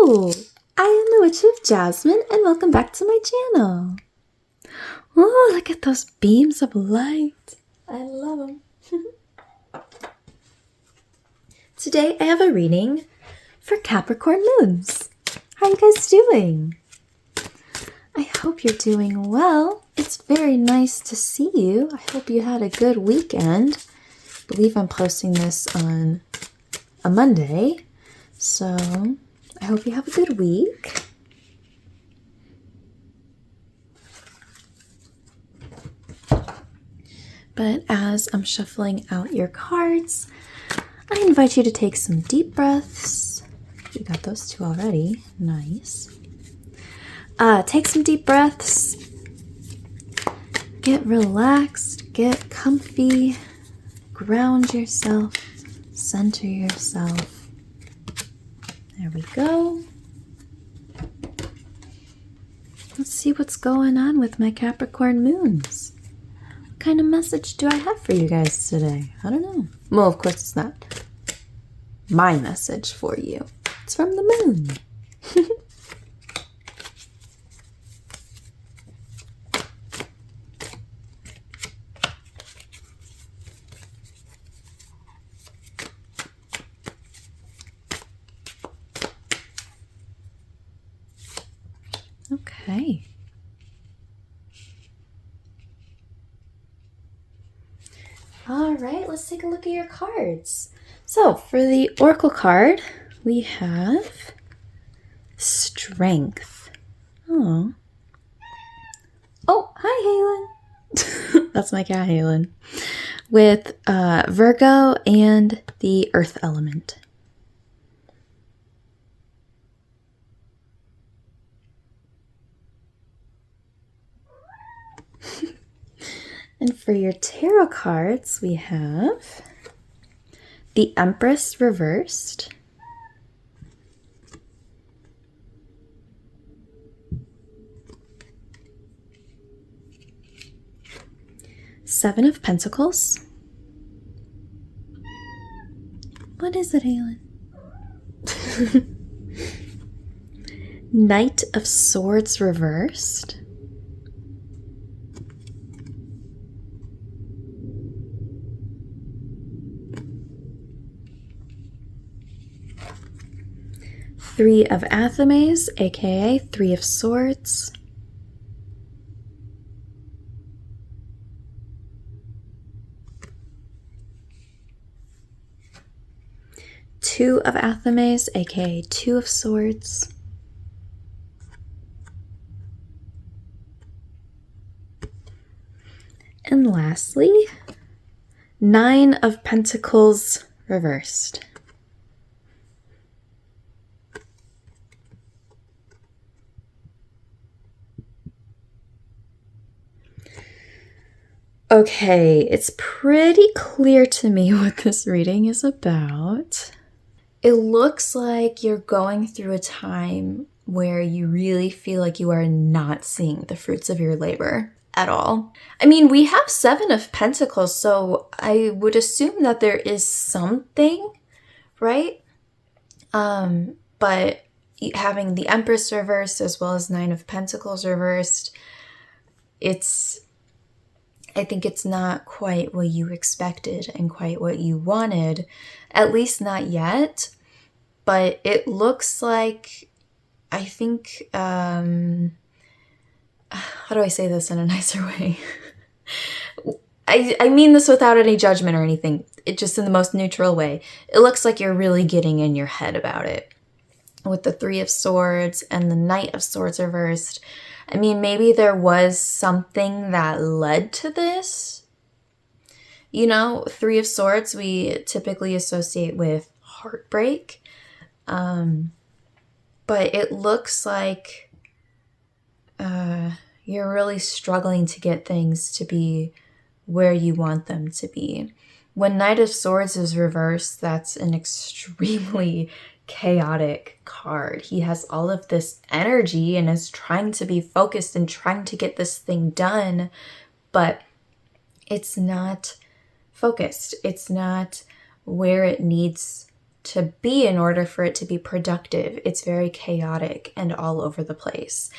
Hello! I am the Witch of Jasmine and welcome back to my channel. Oh, look at those beams of light. I love them. Today I have a reading for Capricorn moons. How are you guys doing? I hope you're doing well. It's very nice to see you. I hope you had a good weekend. I believe I'm posting this on a Monday, so I hope you have a good week. But as I'm shuffling out your cards, I invite you to take some deep breaths. You got those two already. Nice. Take some deep breaths. Get relaxed. Get comfy. Ground yourself. Center yourself. There we go. Let's see what's going on with my Capricorn moons. What kind of message do I have for you guys today? I don't know. Well, of course it's not my message for you. It's from the moon. Okay. All right, let's take a look at your cards. So for the Oracle card, we have Strength. Oh. Oh, hi, Halen. That's my cat, Halen. With Virgo and the Earth element. And for your tarot cards, we have the Empress reversed, Seven of Pentacles. What is it, Alan? Knight of Swords reversed. Three of Athames, aka Three of Swords. Two of Athames, aka Two of Swords. And lastly, Nine of Pentacles reversed. Okay, it's pretty clear to me what this reading is about. It looks like you're going through a time where you really feel like you are not seeing the fruits of your labor at all. I mean, we have Seven of Pentacles, so I would assume that there is something, right? But having the Empress reversed as well as Nine of Pentacles reversed, I think it's not quite what you expected and quite what you wanted, at least not yet. But it looks like, I think, how do I say this in a nicer way? I mean this without any judgment or anything. It just in the most neutral way. It looks like you're really getting in your head about it. With the Three of Swords and the Knight of Swords reversed, I mean, maybe there was something that led to this. You know, Three of Swords we typically associate with heartbreak. But it looks like you're really struggling to get things to be where you want them to be. When Knight of Swords is reversed, that's an extremely chaotic card. He has all of this energy and is trying to be focused and trying to get this thing done, but it's not focused. It's not where it needs to be in order for it to be productive. It's very chaotic and all over the place.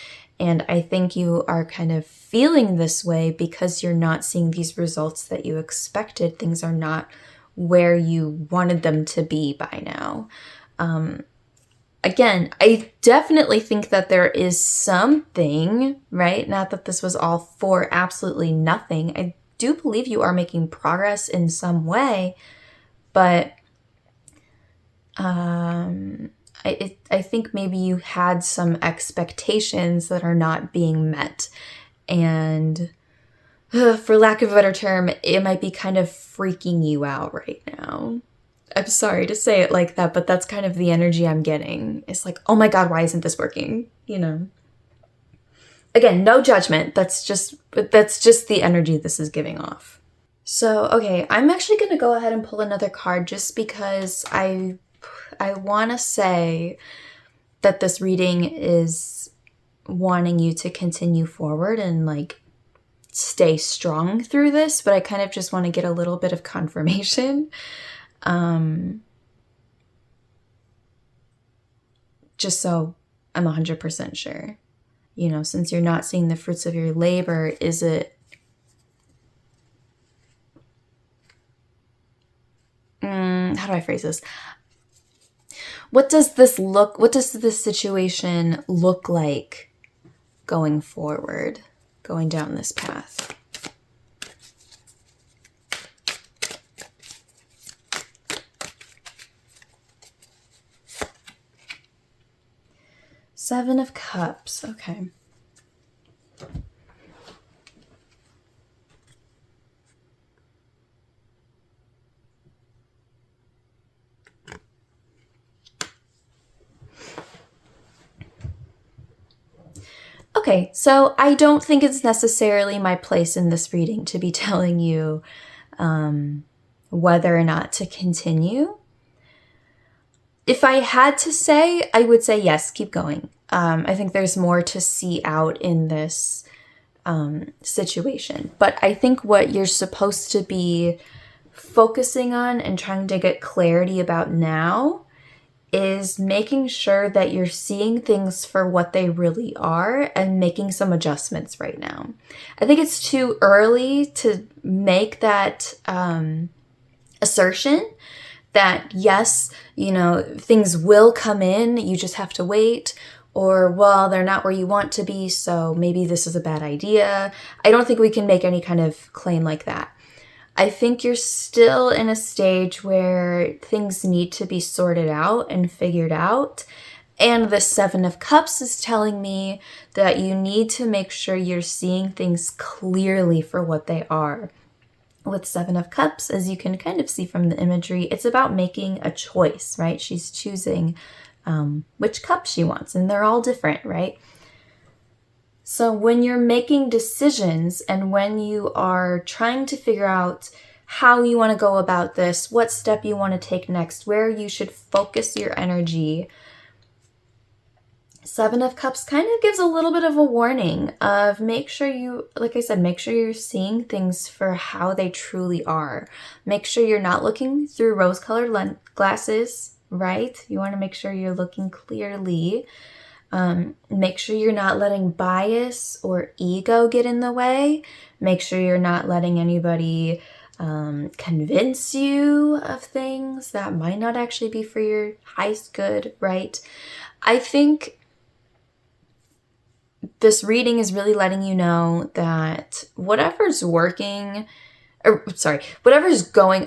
And I think you are kind of feeling this way because you're not seeing these results that you expected. Things are not where you wanted them to be by now. Again, I definitely think that there is something, right? Not that this was all for absolutely nothing. I do believe you are making progress in some way, but I think maybe you had some expectations that are not being met. And for lack of a better term, it might be kind of freaking you out right now. I'm sorry to say it like that, but that's kind of the energy I'm getting. It's like, oh my God, why isn't this working? You know? Again, no judgment. That's just the energy this is giving off. So, okay, I'm actually going to go ahead and pull another card just because I want to say that this reading is wanting you to continue forward and like stay strong through this, but I kind of just want to get a little bit of confirmation. Just so I'm 100% sure, you know, since you're not seeing the fruits of your labor, is it, how do I phrase this? What does this situation look like going forward, going down this path? Seven of Cups, okay. Okay, so I don't think it's necessarily my place in this reading to be telling you whether or not to continue. If I had to say, I would say yes, keep going. I think there's more to see out in this situation. But I think what you're supposed to be focusing on and trying to get clarity about now is making sure that you're seeing things for what they really are and making some adjustments right now. I think it's too early to make that assertion that yes, you know, things will come in, you just have to wait, or well, they're not where you want to be, so maybe this is a bad idea. I don't think we can make any kind of claim like that. I think you're still in a stage where things need to be sorted out and figured out. And the Seven of Cups is telling me that you need to make sure you're seeing things clearly for what they are. With Seven of Cups, as you can kind of see from the imagery, it's about making a choice, right? She's choosing which cup she wants, and they're all different, right? So when you're making decisions and when you are trying to figure out how you want to go about this, what step you want to take next, where you should focus your energy, Seven of Cups kind of gives a little bit of a warning of make sure you, like I said, make sure you're seeing things for how they truly are. Make sure you're not looking through rose-colored glasses, right? You want to make sure you're looking clearly. Make sure you're not letting bias or ego get in the way. Make sure you're not letting anybody convince you of things that might not actually be for your highest good, right? I think this reading is really letting you know that whatever's going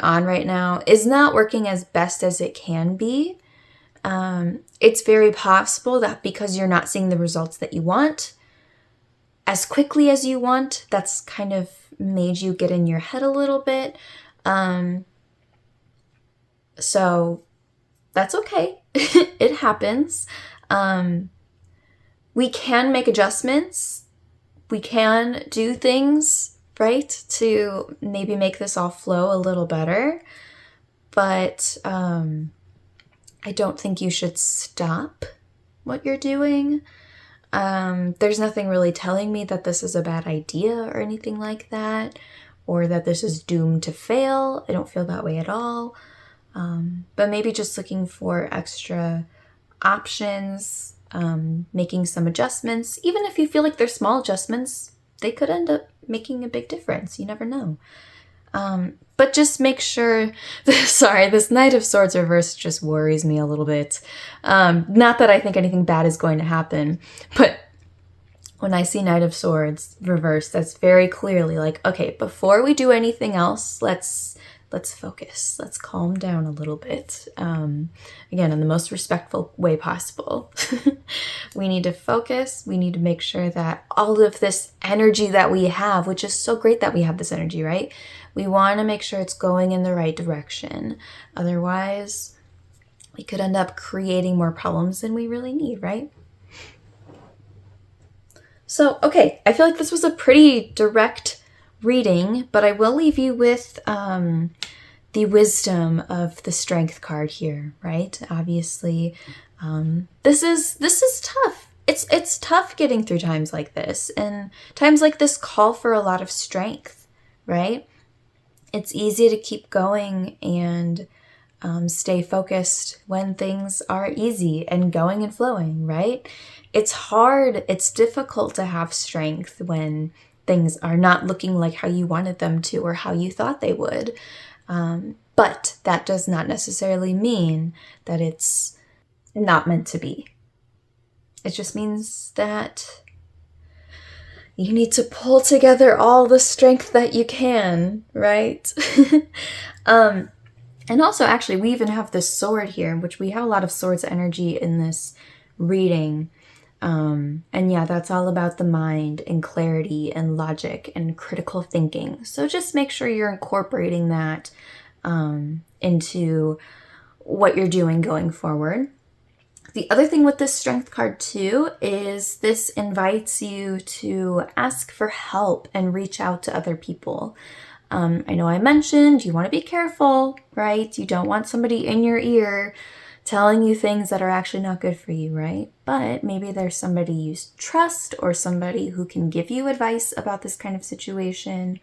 on right now is not working as best as it can be. It's very possible that because you're not seeing the results that you want as quickly as you want, that's kind of made you get in your head a little bit. So that's okay. It happens. We can make adjustments. We can do things, right, to maybe make this all flow a little better. But I don't think you should stop what you're doing. There's nothing really telling me that this is a bad idea or anything like that, or that this is doomed to fail. I don't feel that way at all. But maybe just looking for extra options, making some adjustments. Even if you feel like they're small adjustments, they could end up making a big difference. You never know. But just make sure, sorry, this Knight of Swords reverse just worries me a little bit. Not that I think anything bad is going to happen, but when I see Knight of Swords reverse, that's very clearly like, okay, before we do anything else, let's focus. Let's calm down a little bit. Again, in the most respectful way possible. We need to focus. We need to make sure that all of this energy that we have, which is so great that we have this energy, right? We want to make sure it's going in the right direction. Otherwise, we could end up creating more problems than we really need, right? So, okay, I feel like this was a pretty direct reading, but I will leave you with the wisdom of the Strength card here, right? Obviously, this is tough. It's tough getting through times like this, and times like this call for a lot of strength, right? It's easy to keep going and stay focused when things are easy and going and flowing, right? It's hard, it's difficult to have strength when things are not looking like how you wanted them to or how you thought they would. But that does not necessarily mean that it's not meant to be. It just means that you need to pull together all the strength that you can, right? And also, actually, we even have this sword here, which we have a lot of swords energy in this reading. And yeah, that's all about the mind and clarity and logic and critical thinking. So just make sure you're incorporating that into what you're doing going forward. The other thing with this strength card too is this invites you to ask for help and reach out to other people. I know I mentioned you want to be careful, right? You don't want somebody in your ear telling you things that are actually not good for you, right? But maybe there's somebody you trust or somebody who can give you advice about this kind of situation.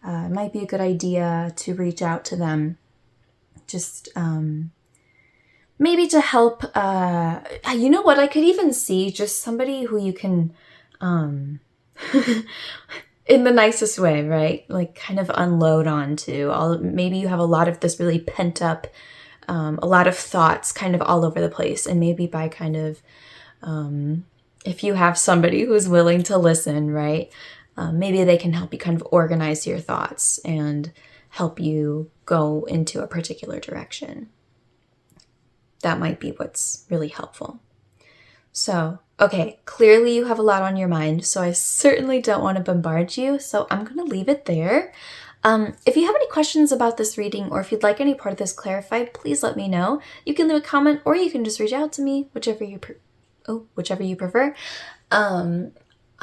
It might be a good idea to reach out to them. Just maybe to help. You know what? I could even see just somebody who you can, in the nicest way, right? Like kind of unload onto. Maybe you have a lot of this really pent up, a lot of thoughts kind of all over the place. And maybe by kind of, if you have somebody who's willing to listen, right? Maybe they can help you kind of organize your thoughts and help you go into a particular direction. That might be what's really helpful. So, okay, clearly you have a lot on your mind, so I certainly don't want to bombard you, so I'm going to leave it there. If you have any questions about this reading or if you'd like any part of this clarified, please let me know. You can leave a comment or you can just reach out to me, whichever you prefer.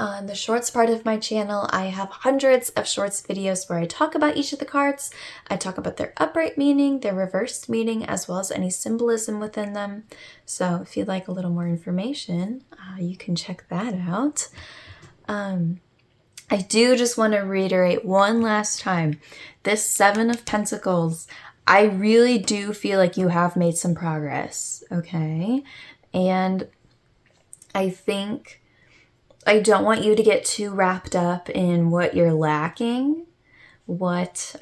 On the shorts part of my channel, I have hundreds of shorts videos where I talk about each of the cards. I talk about their upright meaning, their reversed meaning, as well as any symbolism within them. So if you'd like a little more information, you can check that out. I do just want to reiterate one last time, this Seven of Pentacles, I really do feel like you have made some progress, okay? And I think I don't want you to get too wrapped up in what you're lacking, what,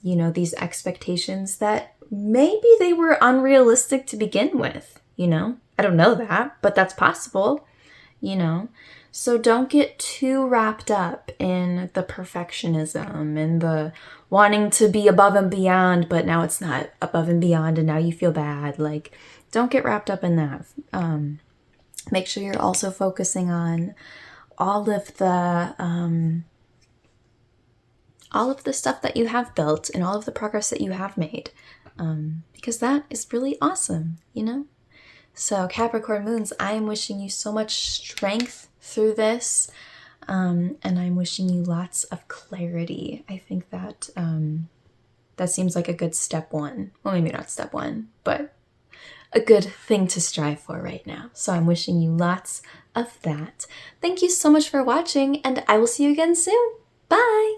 these expectations that maybe they were unrealistic to begin with, I don't know that, but that's possible, So don't get too wrapped up in the perfectionism and the wanting to be above and beyond, but now it's not above and beyond and now you feel bad. Like, don't get wrapped up in that. Make sure you're also focusing on all of the stuff that you have built and all of the progress that you have made, because that is really awesome, So Capricorn Moons, I am wishing you so much strength through this, and I'm wishing you lots of clarity. I think that that seems like a good step one. Well, maybe not step one, but a good thing to strive for right now. So I'm wishing you lots of that. Thank you so much for watching, and I will see you again soon. Bye!